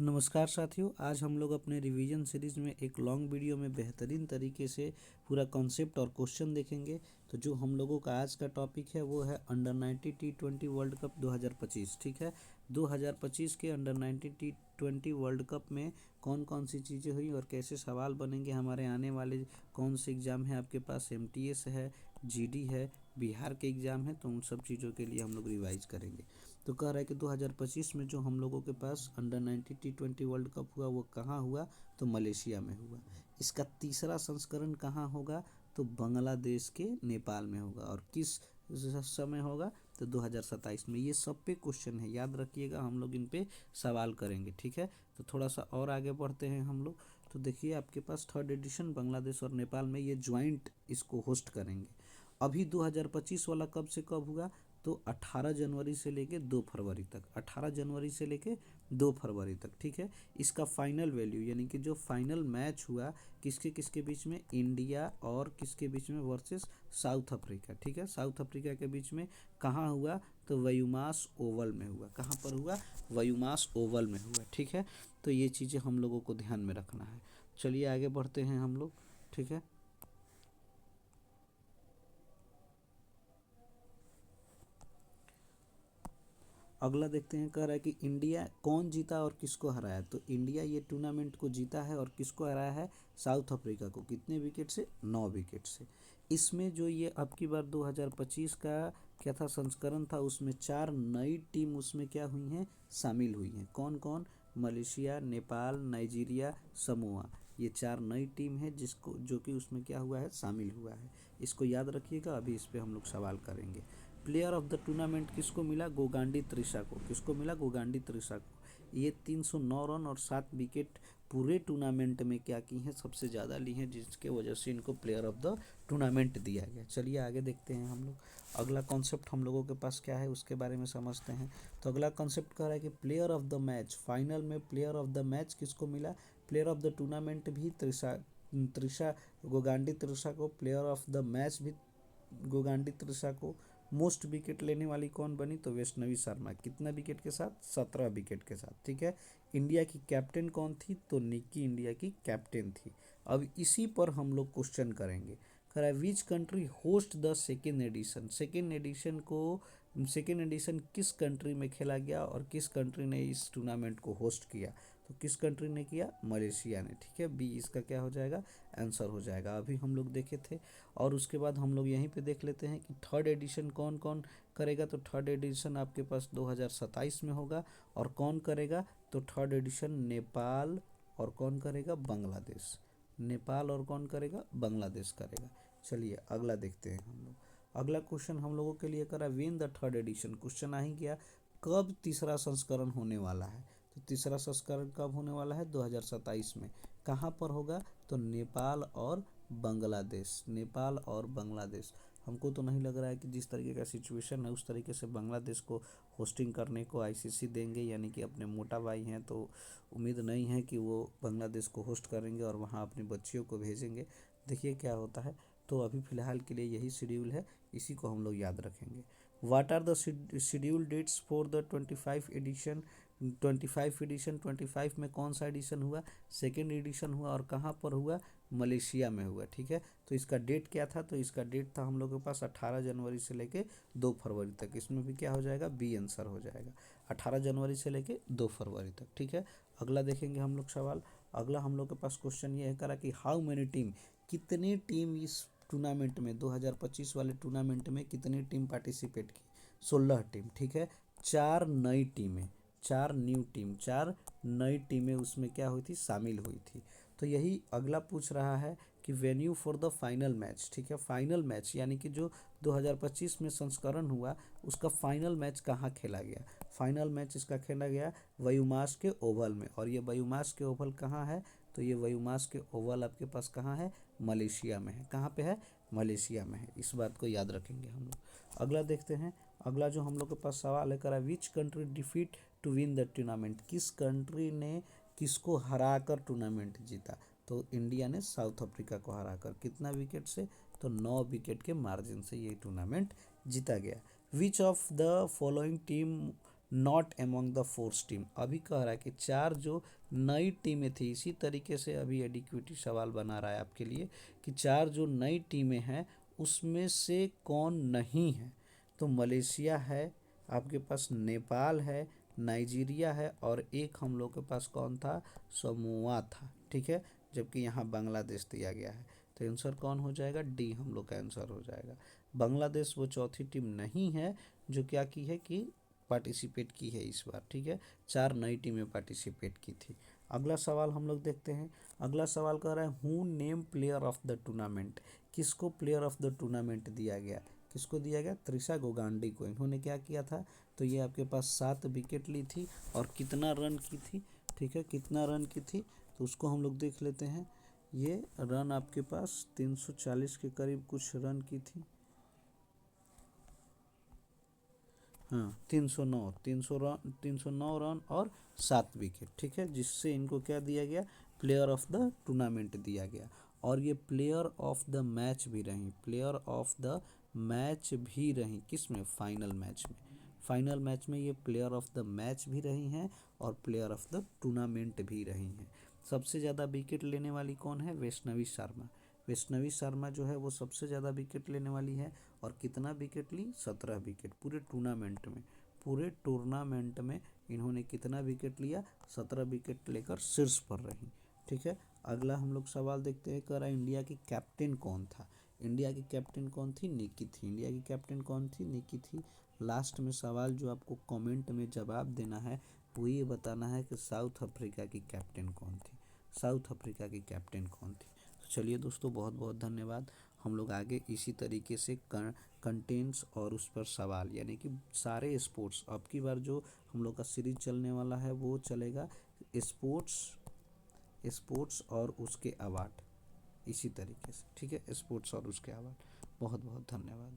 नमस्कार साथियों, आज हम लोग अपने रिवीजन सीरीज में एक लॉन्ग वीडियो में बेहतरीन तरीके से पूरा कॉन्सेप्ट और क्वेश्चन देखेंगे। तो जो हम लोगों का आज का टॉपिक है वो है अंडर 90 T20 वर्ल्ड कप 2025। ठीक है, 2025 के अंडर 90 T20 वर्ल्ड कप में कौन कौन सी चीज़ें हुई और कैसे सवाल बनेंगे हमारे आने वाले, कौन से एग्ज़ाम है आपके पास, MTS है, GD है, बिहार के एग्ज़ाम है, तो उन सब चीज़ों के लिए हम लोग रिवाइज करेंगे। तो कह रहा है कि 2025 में जो हम लोगों के पास अंडर 90 T20 वर्ल्ड कप हुआ वो कहाँ हुआ, तो मलेशिया में हुआ। इसका तीसरा संस्करण कहाँ होगा, तो बांग्लादेश के नेपाल में होगा। और किस समय होगा, तो 2027 में। ये सब पे क्वेश्चन है, याद रखिएगा, हम लोग इन पे सवाल करेंगे। ठीक है, तो थोड़ा सा और आगे बढ़ते हैं हम लोग। तो देखिए आपके पास थर्ड एडिशन बांग्लादेश और नेपाल में ये ज्वाइंट इसको होस्ट करेंगे। अभी 2025 वाला कब से कब हुआ, तो 18 जनवरी से लेके 2 फरवरी तक, 18 जनवरी से लेके 2 फरवरी तक। ठीक है, इसका फाइनल वैल्यू यानी कि जो फाइनल मैच हुआ किसके किसके बीच में, इंडिया और किसके बीच में, वर्सेस साउथ अफ्रीका। ठीक है, साउथ अफ्रीका के बीच में कहाँ हुआ, तो वयूमास ओवल में हुआ। कहाँ पर हुआ, वयूमास ओवल में हुआ। ठीक है, तो ये चीज़ें हम लोगों को ध्यान में रखना है। चलिए आगे बढ़ते हैं हम लोग। ठीक है, अगला देखते हैं, कह रहा है कि इंडिया कौन जीता और किसको हराया। तो इंडिया ये टूर्नामेंट को जीता है और किसको हराया है, साउथ अफ्रीका को। कितने विकेट से, 9 विकेट से। इसमें जो ये अब की बार 2025 का क्या था संस्करण था, उसमें 4 नई टीम उसमें क्या हुई हैं, शामिल हुई हैं। कौन कौन, मलेशिया, नेपाल, नाइजीरिया, समोआ। ये 4 नई टीम है जिसको जो कि उसमें क्या हुआ है, शामिल हुआ है। इसको याद रखिएगा, अभी इस पे हम लोग सवाल करेंगे। प्लेयर ऑफ द टूर्नामेंट किसको मिला, गोगांडी त्रिशा को। किसको मिला, गोगांडी त्रिशा को। ये 309 रन और 7 विकेट पूरे टूर्नामेंट में क्या की हैं, सबसे ज़्यादा ली हैं, जिसके वजह से इनको प्लेयर ऑफ द टूर्नामेंट दिया गया। चलिए आगे देखते हैं हम लोग। अगला कॉन्सेप्ट हम लोगों के पास क्या है उसके बारे में समझते हैं। तो अगला कॉन्सेप्ट कह रहा है कि player of the match, final में प्लेयर ऑफ द मैच किसको मिला, प्लेयर ऑफ द टूर्नामेंट भी त्रिशा त्रिशा गोगांडी त्रिशा को, प्लेयर ऑफ द मैच भी गोगांडी त्रिशा को। मोस्ट विकेट लेने वाली कौन बनी, तो वैष्णवी शर्मा। कितना विकेट के साथ, 17 विकेट के साथ। ठीक है, इंडिया की कैप्टन कौन थी, तो निक्की इंडिया की कैप्टन थी। अब इसी पर हम लोग क्वेश्चन करेंगे। कह रहा है which country host the second edition. Second edition किस कंट्री में खेला गया और किस कंट्री ने इस टूर्नामेंट को होस्ट किया, तो किस कंट्री ने किया, मलेशिया ने। ठीक है, बी इसका क्या हो जाएगा, आंसर हो जाएगा। अभी हम लोग देखे थे। और उसके बाद हम लोग यहीं पे देख लेते हैं कि थर्ड एडिशन कौन कौन करेगा। तो थर्ड एडिशन आपके पास 2027 में होगा। और कौन करेगा, तो थर्ड एडिशन नेपाल और कौन करेगा, बांग्लादेश। नेपाल और कौन करेगा, बांग्लादेश करेगा। चलिए अगला देखते हैं हम लोग। अगला क्वेश्चन हम लोगों के लिए करा when the third edition. Question आ ही गया, कब तीसरा संस्करण होने वाला है। तो तीसरा संस्करण कब होने वाला है, 2027 में। कहाँ पर होगा, तो नेपाल और बांग्लादेश। नेपाल और बांग्लादेश। हमको तो नहीं लग रहा है कि जिस तरीके का सिचुएशन है उस तरीके से बांग्लादेश को होस्टिंग करने को आईसीसी देंगे, यानी कि अपने मोटा भाई हैं, तो उम्मीद नहीं है कि वो बांग्लादेश को होस्ट करेंगे और वहाँ अपनी बच्चियों को भेजेंगे। देखिए क्या होता है। तो अभी फ़िलहाल के लिए यही शेड्यूल है, इसी को हम लोग याद रखेंगे। What are the schedule dates for the 25 edition. 25 में कौन सा एडिशन हुआ, सेकेंड एडिशन हुआ। और कहाँ पर हुआ, मलेशिया में हुआ। ठीक है, तो इसका डेट क्या था, तो इसका डेट था हम लोग के पास 18 जनवरी से लेके 2 फरवरी तक। इसमें भी क्या हो जाएगा, बी आंसर हो जाएगा, 18 जनवरी से लेके 2 फरवरी तक। ठीक है, अगला देखेंगे हम लोग सवाल। अगला हम लोग के पास क्वेश्चन ये है करा कि हाउ मेनी टीम, कितने टीम इस टूर्नामेंट में 2025 वाले टूर्नामेंट में कितनी टीम पार्टिसिपेट की, 16 टीम। ठीक है, 4 नई टीमें, 4 न्यू टीम, 4 नई टीमें उसमें क्या हुई थी, शामिल हुई थी। तो यही अगला पूछ रहा है कि venue for the final match. ठीक है, फाइनल मैच यानी कि जो 2025 में संस्करण हुआ उसका फाइनल मैच कहाँ खेला गया। फाइनल मैच इसका खेला गया वयूमास के ओवल में। और ये वयूमास के ओवल कहाँ है, तो ये वयूमास के ओवल आपके पास कहाँ है, मलेशिया में है। कहाँ पे है, मलेशिया में है। इस बात को याद रखेंगे हम लोग। अगला देखते हैं। अगला जो हम लोग के पास सवाल है करा which country defeat to win the tournament. किस कंट्री ने किसको हराकर टूर्नामेंट जीता, तो इंडिया ने साउथ अफ्रीका को हराकर। कितना विकेट से, तो 9 विकेट के मार्जिन से ये टूर्नामेंट जीता गया। Which of the following team not among the force team. अभी कह रहा है कि 4 जो नई टीमें थी, इसी तरीके से अभी एडिक्विटी सवाल बना रहा है आपके लिए कि 4 जो नई टीमें हैं उसमें से कौन नहीं है। तो मलेशिया है, आपके पास नेपाल है, नाइजीरिया है, और एक हम लोग के पास कौन था, समोआ था। ठीक है, जबकि यहाँ बांग्लादेश दिया गया है। तो आंसर कौन हो जाएगा, डी हम लोग का आंसर हो जाएगा। बांग्लादेश वो चौथी टीम नहीं है जो क्या की है कि पार्टिसिपेट की है इस बार। ठीक है, 4 नई टीमें पार्टिसिपेट की थी। अगला सवाल हम लोग देखते हैं। अगला सवाल कह रहा है who name player of the tournament. किसको प्लेयर ऑफ द टूर्नामेंट दिया गया, किसको दिया गया, त्रिशा गोगांडी को। इन्होंने क्या किया था, तो ये आपके पास 7 विकेट ली थी और कितना रन की थी। ठीक है, कितना रन की थी तो उसको हम लोग देख लेते हैं। ये रन आपके पास 340 के करीब कुछ रन की थी। हाँ, 309, 309 रन और 7 विकेट। ठीक है, जिससे इनको क्या दिया गया, प्लेयर ऑफ द टूर्नामेंट दिया गया। और ये प्लेयर ऑफ द मैच भी रही, प्लेयर ऑफ द मैच भी रही, किस में, फाइनल मैच में। फाइनल मैच में ये प्लेयर ऑफ द मैच भी रही हैं और प्लेयर ऑफ द टूर्नामेंट भी रही हैं। सबसे ज़्यादा विकेट लेने वाली कौन है, वैष्णवी शर्मा। वैष्णवी शर्मा जो है वो सबसे ज़्यादा विकेट लेने वाली है। और कितना विकेट ली, 17 विकेट पूरे टूर्नामेंट में। पूरे टूर्नामेंट में इन्होंने कितना विकेट लिया, 17 विकेट लेकर शीर्ष पर रही। ठीक है, अगला हम लोग सवाल देखते हैं। कह रहा है इंडिया की कैप्टन कौन था। इंडिया की कैप्टन कौन थी, निकी थी। इंडिया की कैप्टन कौन थी, निकी थी। लास्ट में सवाल जो आपको कमेंट में जवाब देना है वो ये बताना है कि साउथ अफ्रीका की कैप्टन कौन थी, साउथ अफ्रीका की कैप्टन कौन थी। तो चलिए दोस्तों, बहुत बहुत धन्यवाद। हम लोग आगे इसी तरीके से कंटेंट्स और उस पर सवाल, यानी कि सारे स्पोर्ट्स, अब की बार जो हम लोग का सीरीज चलने वाला है वो चलेगा स्पोर्ट्स, स्पोर्ट्स और उसके अवार्ड, इसी तरीके से। ठीक है, स्पोर्ट्स और उसके अवार्ड। बहुत बहुत धन्यवाद।